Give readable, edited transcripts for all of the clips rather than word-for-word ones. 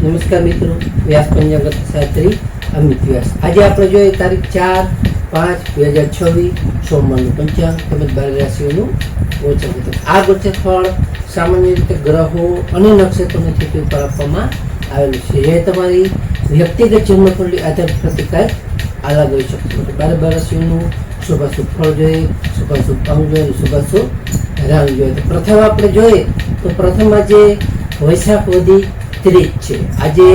નમસ્કાર મિત્રો, વ્યાસ પંચાંગ શાસ્ત્રી અમિત વ્યાસ. આજે આપણે જોઈએ તારીખ 4/5/2026 સોમવારનું પંચાંગ તેમજ 12 રાશિઓનું ગોચર ફળ. આ ગોચર ફળ સામાન્ય રીતે ગ્રહો અને નક્ષત્રોની સ્થિતિ ઉપર આપવામાં આવેલું છે. જે તમારી વ્યક્તિગત જન્મકુંડળી આધારિત પ્રતિકાર અલગ હોઈ શકતો. 12 રાશિઓનું શુભાશુભ ફળ જોઈએ, શુભાશુભ અંગ જોઈએ, શુભાશુભ રંગ જોઈએ. તો પ્રથમ આપણે જોઈએ તો પ્રથમ આજે વૈશાખ વદી 30 છે. આજે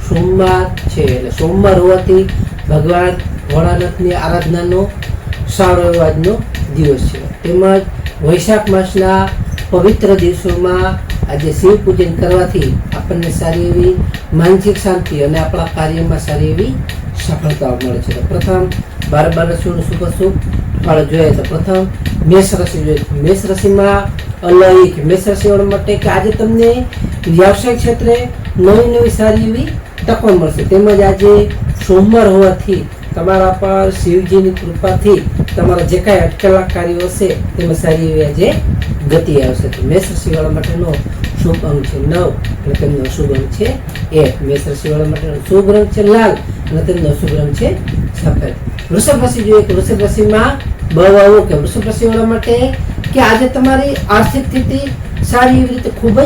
સોમવાર છે, એટલે સોમવાર હોવાથી ભગવાન ભોળાનાથની આરાધનાનો સારો એવો આજનો દિવસ છે. તેમજ વૈશાખ માસના પવિત્ર દિવસોમાં આજે શિવ પૂજન કરવાથી આપણને સારી એવી માનસિક શાંતિ અને આપણા કાર્યમાં સારી એવી સફળતાઓ મળે છે. તો પ્રથમ 12 રાશિઓનું શુભાશુભ ફળ જોઈએ તો પ્રથમ મેષ રાશિ જોઈએ. મેષ રાશિમાં અલૌકિક મેષ રાશિવાળા માટે કે આજે તમને વ્યવસાયિક ક્ષેત્રે નવી સારી એવી તકો મળશે. તેમજ આજે સોમવાર હોવાથી તમારા પર શિવજીની કૃપાથી તમારા જે કાંઈ અટકેલા કાર્યો હશે તેમાં સારી એવી આજે ગતિ આવશે. તો મેષ રાશિવાળા માટેનો શુભ અંક છે 9 અને તેમનો અશુભ અંક છે 1. મેષ રાશિવાળા માટેનો શુભ રંગ છે લાલ અને તેમનો અશુભ રંગ છે સફેદ. વૃષભ રાશિ જોઈએ તો વૃષભ રાશિમાં બહુ કે વૃષભ રાશિવાળા માટે કે આજે તમારી આર્થિક સ્થિતિ સારી એવી રીતે ખૂબ જ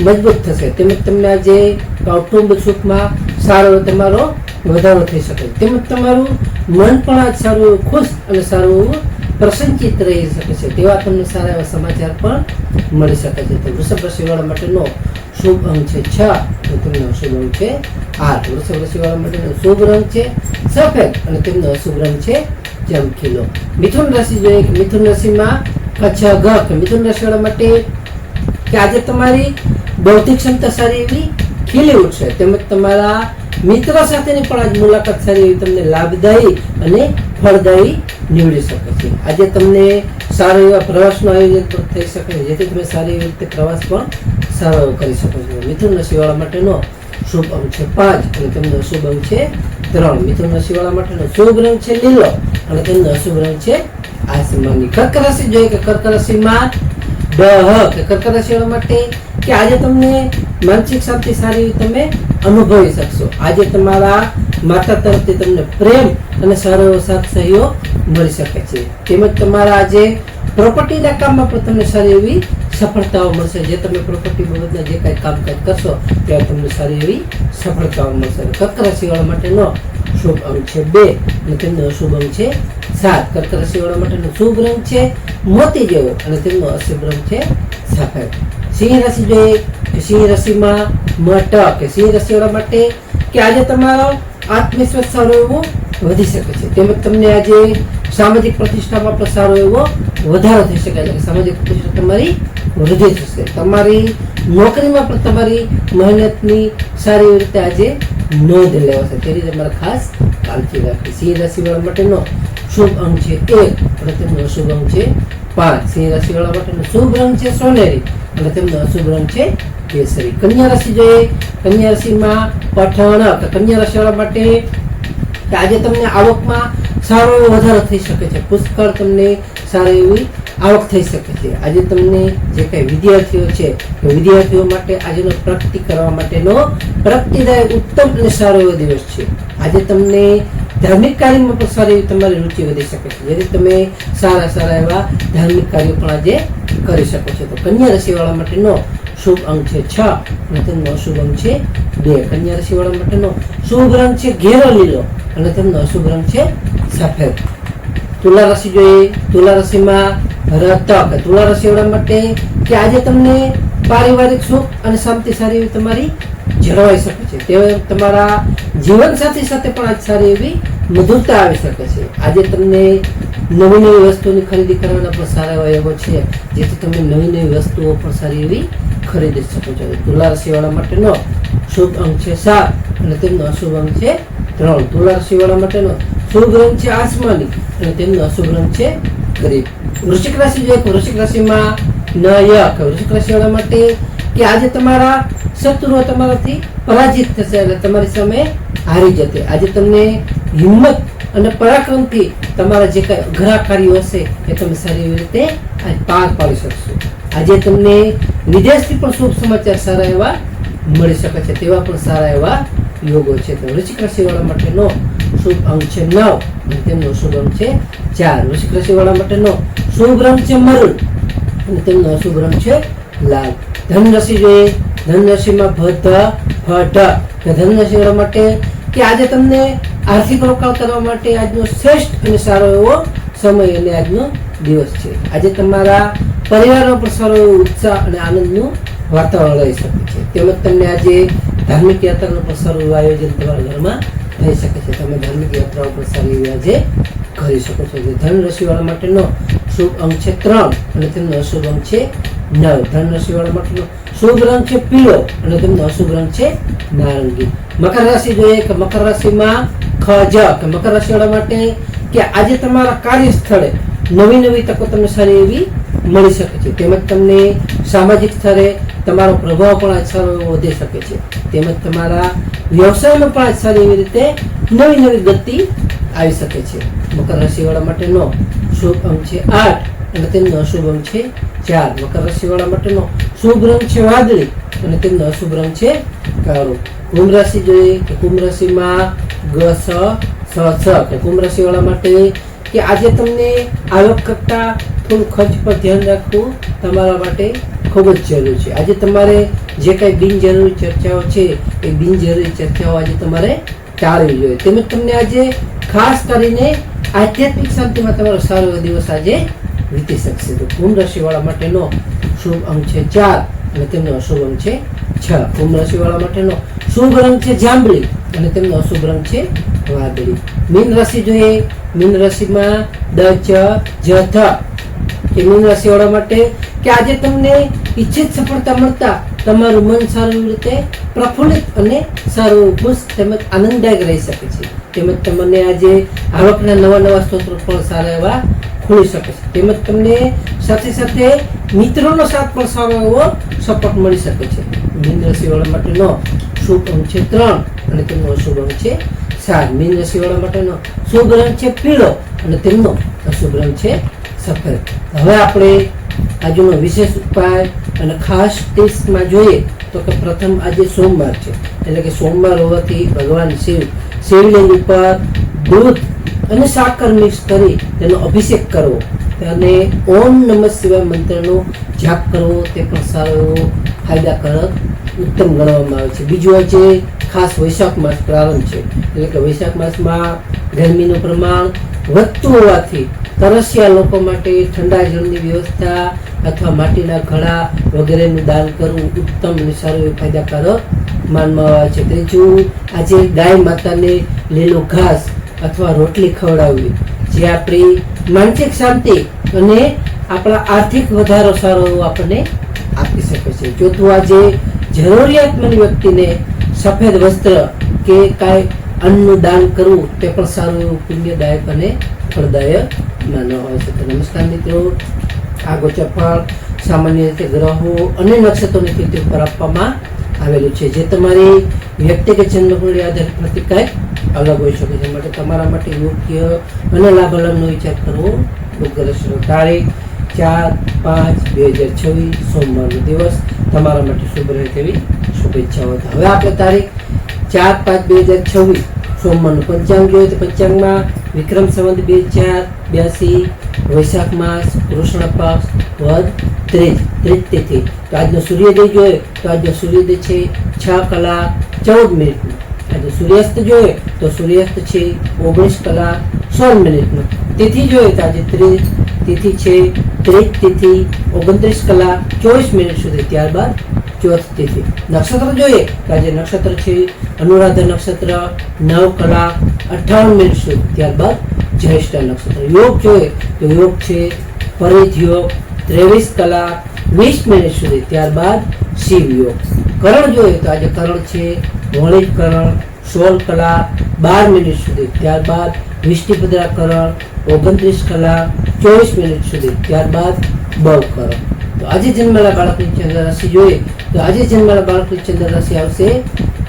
મજબૂત થશે. તેમજ તમને આજે કૌટુંબિક સુખમાં સારો તમારો વધારો થઈ શકે. તેમજ તમારું મન પણ આજ સારું એવું ખુશ અને સારું એવું પ્રસન્નચિત્ત રહી શકે છે. તેવા તમને સારા એવા સમાચાર પણ મળી શકે છે. તો વૃષભ રાશિવાળા માટેનો શુભ અંક છે 6 અને તેમનો અશુભ અંક છે 8. વૃષભ રાશિવાળા માટેનો શુભ રંગ છે સફેદ અને તેમનો અશુભ રંગ છે ચમકીલો. મિથુન રાશિ જોઈએ કે મિથુન રાશિમાં મિથુન રાશિવાળા માટે કે આજે તમારી બૌદ્ધિક ક્ષમતા સારી એવી ખીલી ઉઠશે. તેમજ તમારા મિત્ર સાથેની પણ આજ મુલાકાત સારી એવી તમને લાભદાયી અને ફળદાયી નીવડી શકે છે. આજે તમને સારો એવા પ્રવાસનું આયોજન પણ થઈ શકે છે, જેથી તમે સારી એવી રીતે પ્રવાસ પણ સારો એવો કરી શકો છો. મિથુન રાશિવાળા માટેનો શુભ અંક છે 5 અને તેમનો અશુભ અંક છે 3. મિથુન રાશિવાળા માટેનો શુભ રંગ છે લીલો અને તેમનો અશુભ રંગ છે આસમાની. કર્ક રાશિ જોઈએ કે કર્ક રાશિમાં કર્ક રાશિવાળા માટે કે આજે તમને માનસિક શાંતિ સારી તમે અનુભવી શકશો. આજે તમારા માતા તરફથી તમને પ્રેમ અને સારો એવો સાથ સહયોગ મળી શકે છે. તેમજ તમારા આજે પ્રોપર્ટીના કામમાં પણ તમને સારી એવી સફળતાઓ મળશે. જે તમે પ્રોપર્ટી બાબતના જે કાંઈ કામકાજ કરશો ત્યારે તમને સારી એવી સફળતાઓ મળશે. કર્ક રાશિવાળા માટેનો શુભ અંક છે 2 અને તેમનો અશુભ અંક છે 7. કર્ક રાશિવાળા માટેનો શુભ રંગ છે મોતી જેવો અને તેમનો અશુભ રંગ છે સફેદ. સિંહ રાશિ જોઈએ કે સિંહ રાશિમાં કે સિંહ રાશિવાળા માટે કે આજે તમારો આત્મવિશ્વાસ સારો એવો વધી શકે છે. તેમજ તમને આજે સામાજિક પ્રતિષ્ઠામાં પણ સારો એવો વધારો થઈ શકે છે. સામાજિક પ્રતિષ્ઠા તમારી વૃદ્ધિ થશે. તમારી નોકરીમાં પણ તમારી મહેનતની સારી રીતે આજે નોંધ લેવાશે. તેની તમારે ખાસ કાળજી રાખવી. સિંહ રાશિવાળા માટેનો શુભ અંક છે 1 અને તેમનો અશુભ અંક છે 5. સિંહ રાશિવાળા માટેનો શુભ રંગ છે સોનેરી અને તેમનો અશુભ રંગ છે કેસરી. કન્યા રાશિ જોઈએ કન્યા રાશિમાં પઠાણ કન્યા રાશિવાળા માટે કે આજે તમને આવકમાં સારો એવો વધારો થઈ શકે છે. પુષ્કળ તમને સારી એવી આવક થઈ શકે છે. આજે તમને જે કાંઈ વિદ્યાર્થીઓ છે એ વિદ્યાર્થીઓ માટે આજનો પ્રગતિ કરવા માટેનો પ્રગતિદાયક ઉત્તમ અને સારો એવો દિવસ છે. આજે તમને ધાર્મિક કાર્યમાં પણ સારી એવી તમારી રુચિ વધી શકે છે. જેથી તમે સારા એવા ધાર્મિક કાર્યો પણ આજે કરી શકો છો. તો કન્યા રાશિવાળા માટેનો શુભ અંક છે 6 અને તેમનો અશુભ અંક છે 2. કન્યા રાશિવાળા માટેનો શુભ રંગ છે ઘેરો લીલો અને તેમનો અશુભ રંગ છે સફેદ. તુલા રાશિ જોઈએ તુલા રાશિમાં તુલા રાશિવાળા માટે કે આજે તમને પારિવારિક સુખ અને શાંતિ સારી એવી તમારી જળવાઈ શકે છે. તે તમારા જીવનસાથી સાથે પણ આજ સારી એવી મધુરતા આવી શકે છે. આજે તમને નવી વસ્તુની ખરીદી કરવાના પણ સારા એવા યોગો છે, જેથી તમે નવી વસ્તુઓ પણ સારી એવી ખરીદી શકો છો. તુલા રાશિવાળા માટેનો શુભ અંક છે 7 અને તેમનો અશુભ અંક છે 3. તુલા રાશિવાળા માટેનો શુભ રંગ છે આસમાની અને તેમનો અશુભ રંગ છે ગરીબ. વૃશ્ચિક રાશિ જોઈએ તો વૃશ્ચિક રાશિમાં વૃશ્ચિક રાશિવાળા માટે કે આજે તમારા શત્રુઓ તમારાથી પરાજિત થશે અને તમારી સામે હારી જશે. આજે તમને હિંમત અને પરાક્રમથી તમારા જે કાંઈ અઘરા કાર્યો હશે એ તમે સારી એવી રીતે પાર પાડી શકશો. આજે તમને વિદેશથી પણ શુભ સમાચાર સારા એવા મળી શકે છે તેવા પણ સારા એવા યોગો છે. તો વૃશ્ચિક રાશિવાળા માટેનો શુભ અંક છે 9 અને તેમનો શુભ અંક છે 4. વૃશ્ચિક રાશિવાળા માટેનો શુભ રંગ છે મરૂન અને તેમનો અશુભ રંગ છે લાલ. ધન રાશિ જોઈએ. ધન રાશિમાં ધન રાશિવાળા માટે કે આજે તમને આર્થિક રોકાણ કરવા માટે આજનો શ્રેષ્ઠ અને સારો એવો સમય અને આજનો દિવસ છે. આજે તમારા પરિવારમાં પણ સારો એવો ઉત્સાહ અને આનંદનું વાતાવરણ રહી શકે છે. તેમજ તમને આજે ધાર્મિક યાત્રાનું પણ સારું આયોજન તમારા ઘરમાં થઈ શકે છે. તમે ધાર્મિક યાત્રાઓ પણ સારી એવી આજે કરી શકો છો. ધન રાશિવાળા માટેનો શુભ અંક છે 3 અને તેમનો અશુભ અંક છે 9. ધન રાશિવાળા માટેનો શુભ રંગ છે પીળો અને તેમનો અશુભ રંગ છે નારંગી. મકર રાશિ જોઈએ કે મકર રાશિમાં મકર રાશિવાળા માટે કે આજે તમારા કાર્યસ્થળે નવી તકો તમને સારી એવી મળી શકે છે. તેમજ તમને સામાજિક સ્તરે તમારો પ્રભાવ પણ આજ સારો એવો વધી શકે છે. તેમજ તમારા વ્યવસાયમાં પણ આજ સારી એવી રીતે નવી ગતિ આવી શકે છે. મકર રાશિવાળા માટેનો શુભ અંક છે 8 અને તેમનો અશુભ અંક છે 4. મકર રાશિવાળા માટેનો શુભ રંગ છે વાદળી અને તેમનો અશુભ રંગ છે કાળો. કુંભ રાશિ જોઈએ કે કુંભ રાશિમાં કુંભ રાશિવાળા માટે કે આજે તમને આવક કરતા થોડું ખર્ચ પર ધ્યાન રાખવું તમારા માટે ખૂબ જ જરૂરી છે. આજે તમારે જે કાંઈ બિનજરૂરી ચર્ચાઓ છે એ બિનજરૂરી ચર્ચાઓ આજે તમારે ટાળવી જોઈએ. તેમજ તમને આજે ખાસ કરીને આધ્યાત્મિક શાંતિમાં તમારો સારો એવો દિવસ આજે વીતી શકશે. તો કુંભ રાશિવાળા માટેનો શુભ અંક છે 4 અને તેમનો અશુભ અંક છે 6. કુંભ રાશિવાળા માટેનો શુભ રંગ છે જાંબલી અને તેમનો અશુભ રંગ છે વાદળી. મીન રાશિ જોઈએ. મીન રાશિમાં કે મીન રાશિવાળા માટે કે આજે તમને ઈચ્છિત સફળતા મળતા તમારું મન સારી રીતે પ્રફુલ્લિત અને સારું ખુશ તેમજ આનંદદાયક રહી શકે છે. તેમજ તમને આજે આવકના નવા સ્ત્રોતો પણ સારા એવા ખુલી શકે છે. તેમજ તમને સાથે મિત્રોનો સાથ પણ સારો એવો સપોર્ટ મળી શકે છે. મીન રાશિવાળા માટેનો શુભ અંક છે 3 અને તેમનો અશુભ અંક છે 7. મીન રાશિવાળા માટેનો શુભ રંગ છે પીળો અને તેમનો અશુભ રંગ છે સફેદ. હવે આપણે આજનો વિશેષ ઉપાય અને ખાસ ટિપ્સમાં જોઈએ તો કે પ્રથમ આજે સોમવાર છે એટલે કે સોમવાર હોવાથી ભગવાન શિવલિંગ ઉપર દૂધ અને સાકર મિક્સ કરી તેનો અભિષેક કરવો અને ઓમ નમઃ શિવાય મંત્રનો જાપ કરવો તે પણ સારો એવો ફાયદાકારક ઉત્તમ ગણવામાં આવે છે. બીજું આજે ખાસ વૈશાખ માસ પ્રારંભ છે એટલે કે વૈશાખ માસમાં ગરમીનું પ્રમાણ વધતું હોવાથી તરસ્યા લોકો માટે ઠંડા જળની વ્યવસ્થા અથવા માટીના ઘડા વગેરેનું દાન કરવું ઉત્તમ અને સારું એવું ફાયદાકારક માનવામાં આવે છે. ત્રીજું આજે ગાય માતાને લીલું ઘાસ અથવા રોટલી ખવડાવવી જે આપણી માનસિક શાંતિ અને આપણા આર્થિક વધારો સારો એવો આપણને આપી શકે છે. ચોથું આજે જરૂરિયાતમંદ વ્યક્તિને સફેદ વસ્ત્ર કે કાંઈ અન્નનું દાન કરવું તે પણ સારું એવું પુણ્યદાયક અને ફળદાયક માનવામાં આવે છે. તો નમસ્કાર મિત્રો, આ ગોચર ફળ સામાન્ય રીતે ગ્રહો અને નક્ષત્રોની સ્થિતિ ઉપર આપવામાં આવેલું છે જે તમારી વ્યક્તિગત જન્મકુંડળી આધારિત પ્રતિ કંઈક અલગ હોઈ શકે છે. માટે તમારા માટે યોગ્ય અને લાભાલાભનો વિચાર કરવો ખૂબ ગરજ છે. તારીખ 4/5/2026 સોમવારનો દિવસ તમારા માટે શુભ રહે તેવી શુભેચ્છાઓ. હવે આપણે તારીખ 4/5/2026 સોમવારનું પંચાંગ જોઈએ તો પંચાંગમાં વિક્રમ સંવત 2082 વૈશાખ માસ કૃષ્ણ પક્ષ વદ ત્રીજ તિથિ. તો આજનો સૂર્યોદય જોઈએ તો આજનો સૂર્યોદય છે 6:14 આજે સૂર્યાસ્ત જોઈએ તો સૂર્યાસ્ત છે 19:16 તિથિ જોઈએ તો આજે તિથિ છે ત્રીજ તિથિ 29:24 સુધી. ત્યારબાદ ચોથ તિથિ. નક્ષત્ર જોઈએ તો આજે નક્ષત્ર છે અનુરાધા નક્ષત્ર 9:58 સુધી. ત્યારબાદ જ્યેષ્ઠા નક્ષત્ર. યોગ જોઈએ તો યોગ છે પરિધ યોગ 23:20 સુધી. ત્યારબાદ શિવ યોગ. કરણ જોઈએ તો આજે કરણ છે વણિજ કરણ 16:12 સુધી. ત્યારબાદ વિષ્ટિપદ્રા કરણ 29:24 સુધી. ત્યારબાદ બવ કરણ. તો આજે જન્મેલા બાળકની ચંદ્ર રાશિ જોઈએ તો આજે જન્મેલા બાળકની ચંદ્ર રાશિ આવશે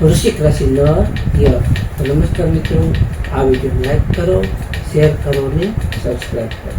વૃશ્ચિક રાશિ ય. તો નમસ્કાર મિત્રો, આ વિડીયો લાઈક કરો, શેર કરો અને સબસ્ક્રાઈબ કરો.